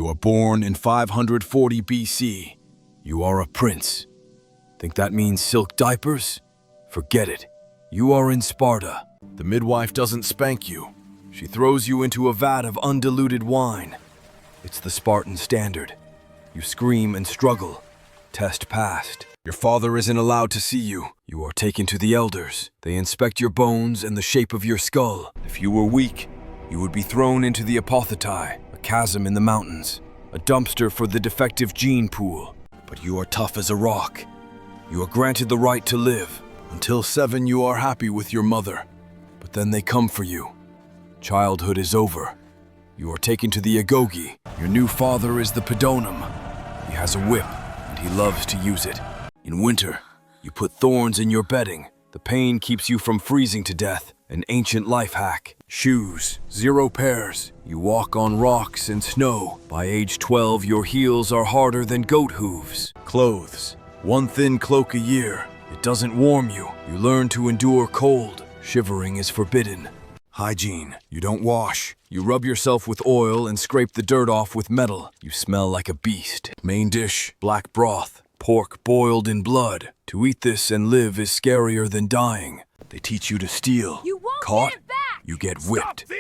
You are born in 540 BC. You are a prince. Think that means silk diapers? Forget it. You are in Sparta. The midwife doesn't spank you. She throws you into a vat of undiluted wine. It's the Spartan standard. You scream and struggle. Test passed. Your father isn't allowed to see you. You are taken to the elders. They inspect your bones and the shape of your skull. If you were weak, you would be thrown into the apothetae, a chasm in the mountains, a dumpster for the defective gene pool. But you are tough as a rock. You are granted the right to live. Until 7, you are happy with your mother. But then they come for you. Childhood is over. You are taken to the Agoge. Your new father is the Pedonum. He has a whip, and he loves to use it. In winter, you put thorns in your bedding. The pain keeps you from freezing to death. An ancient life hack. Shoes, 0 pairs. You walk on rocks and snow. By age 12, your heels are harder than goat hooves. Clothes, 1 thin cloak a year. It doesn't warm you. You learn to endure cold. Shivering is forbidden. Hygiene, you don't wash. You rub yourself with oil and scrape the dirt off with metal. You smell like a beast. Main dish, black broth. Pork boiled in blood. To eat this and live is scarier than dying. They teach you to steal. You won't Caught, get it back! you get whipped.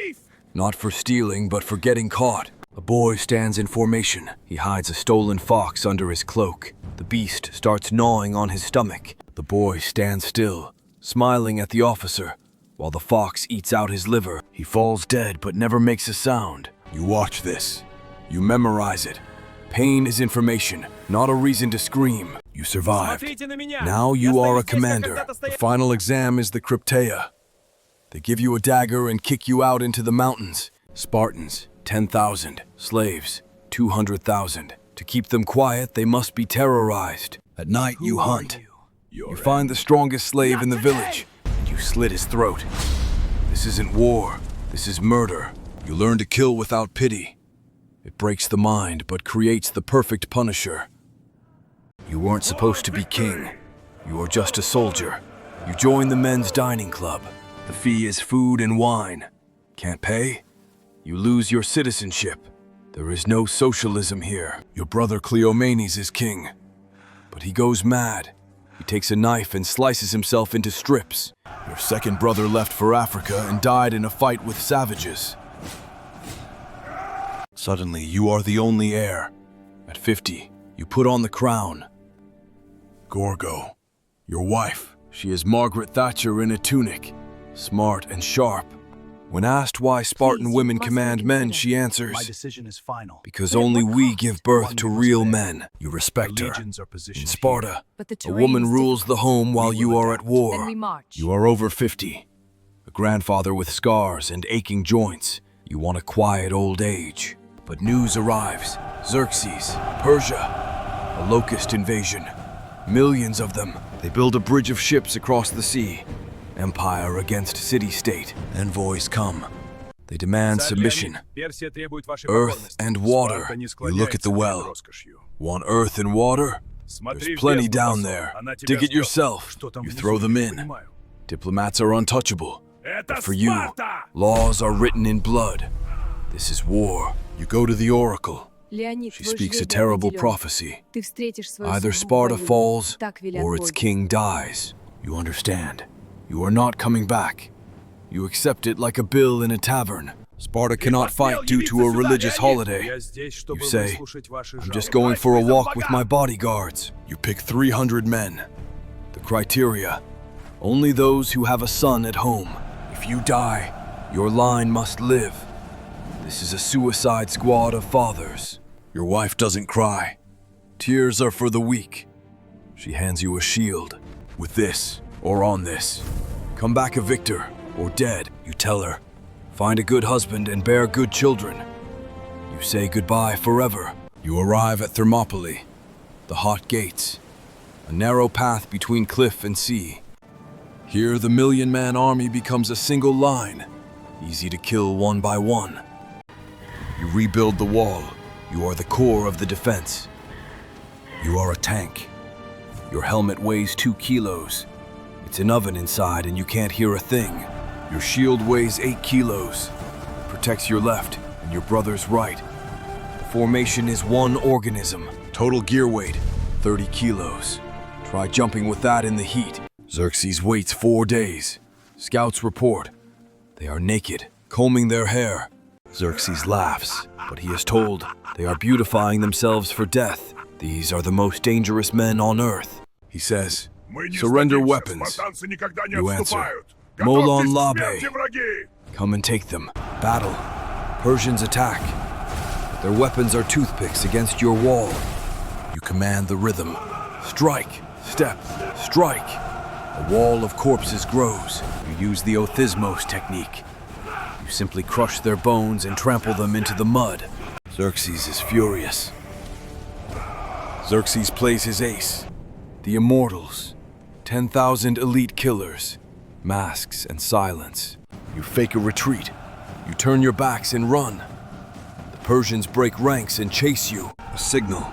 Not for stealing, but for getting caught. A boy stands in formation. He hides a stolen fox under his cloak. The beast starts gnawing on his stomach. The boy stands still, smiling at the officer, while the fox eats out his liver. He falls dead but never makes a sound. You watch this. You memorize it. Pain is information, not a reason to scream. You survived. Now you are a commander. The final exam is the Crypteia. They give you a dagger and kick you out into the mountains. Spartans, 10,000. Slaves, 200,000. To keep them quiet, they must be terrorized. At night, you hunt. You find the strongest slave in the village, and you slit his throat. This isn't war. This is murder. You learn to kill without pity. It breaks the mind, but creates the perfect punisher. You weren't supposed to be king. You are just a soldier. You join the men's dining club. The fee is food and wine. Can't pay? You lose your citizenship. There is no socialism here. Your brother Cleomenes is king. But he goes mad. He takes a knife and slices himself into strips. Your second brother left for Africa and died in a fight with savages. Suddenly, you are the only heir. At 50, you put on the crown. Gorgo, your wife. She is Margaret Thatcher in a tunic, smart and sharp. When asked why Spartan women command men, she answers, My decision is final. because only we give birth to real men. You respect her. In Sparta, a woman rules the home while you are at war. Then we march. You are over 50. A grandfather with scars and aching joints. You want a quiet old age. But news arrives. Xerxes, Persia, a locust invasion. Millions of them. They build a bridge of ships across the sea. Empire against city-state. Envoys come. They demand submission. Earth and water. You look at the well. Want earth and water? There's plenty down there. Dig it yourself. You throw them in. Diplomats are untouchable. But for you, laws are written in blood. This is war. You go to the oracle. She speaks a terrible prophecy. Either Sparta falls or its king dies. You understand. You are not coming back. You accept it like a bill in a tavern. Sparta cannot fight due to a religious holiday. You say, I'm just going for a walk with my bodyguards. You pick 300 men. The criteria, only those who have a son at home. If you die, your line must live. This is a suicide squad of fathers. Your wife doesn't cry. Tears are for the weak. She hands you a shield. With this, or on this. Come back a victor, or dead, you tell her. Find a good husband and bear good children. You say goodbye forever. You arrive at Thermopylae, the hot gates. A narrow path between cliff and sea. Here the million-man army becomes a single line, easy to kill one by one. You rebuild the wall. You are the core of the defense. You are a tank. Your helmet weighs 2 kilos. It's an oven inside and you can't hear a thing. Your shield weighs 8 kilos. It protects your left and your brother's right. The formation is one organism. Total gear weight, 30 kilos. Try jumping with that in the heat. Xerxes waits 4 days. Scouts report. They are naked, combing their hair. Xerxes laughs, but he is told they are beautifying themselves for death. These are the most dangerous men on earth. He says, surrender weapons. You answer, Molon Labe. Come and take them. Battle. Persians attack. But their weapons are toothpicks against your wall. You command the rhythm. Strike, step, strike. A wall of corpses grows. You use the Othismos technique. You simply crush their bones and trample them into the mud. Xerxes is furious. Xerxes plays his ace. The Immortals. 10,000 elite killers. Masks and silence. You fake a retreat. You turn your backs and run. The Persians break ranks and chase you. A signal.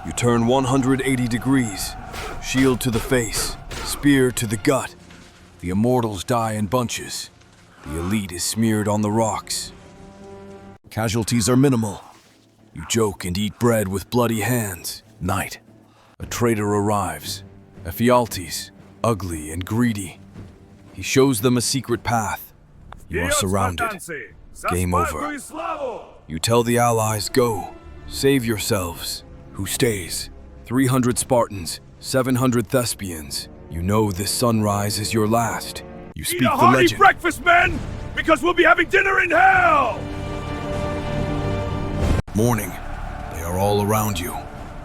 You turn 180 degrees. Shield to the face. Spear to the gut. The Immortals die in bunches. The elite is smeared on the rocks. Casualties are minimal. You joke and eat bread with bloody hands. Night. A traitor arrives. Ephialtes, ugly and greedy. He shows them a secret path. You are surrounded. Game over. You tell the allies, go. Save yourselves. Who stays? 300 Spartans, 700 Thespians. You know this sunrise is your last. You speak the legend. Eat a hearty breakfast, men! Because we'll be having dinner in hell! Morning. They are all around you.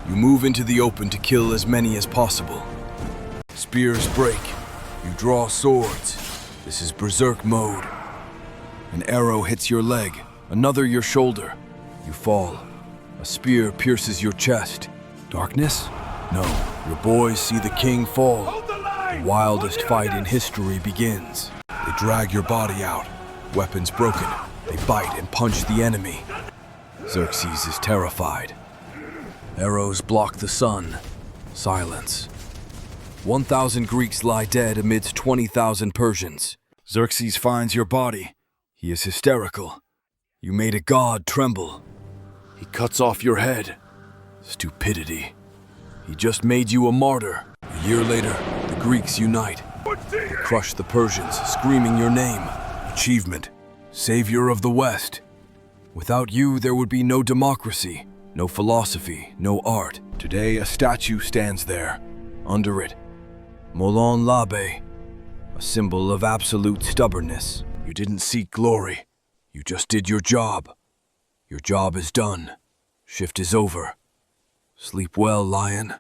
You move into the open to kill as many as possible. Spears break. You draw swords. This is berserk mode. An arrow hits your leg, another your shoulder. You fall. A spear pierces your chest. Darkness? No. Your boys see the king fall. The wildest fight in history begins. They drag your body out. Weapons broken. They bite and punch the enemy. Xerxes is terrified. Arrows block the sun. Silence. 1,000 Greeks lie dead amidst 20,000 Persians. Xerxes finds your body. He is hysterical. You made a god tremble. He cuts off your head. Stupidity. He just made you a martyr. A year later, the Greeks unite. They crush the Persians, screaming your name. Achievement. Savior of the West. Without you, there would be no democracy, no philosophy, no art. Today, a statue stands there. Under it, Molon Labe, a symbol of absolute stubbornness. You didn't seek glory. You just did your job. Your job is done. Shift is over. Sleep well, lion.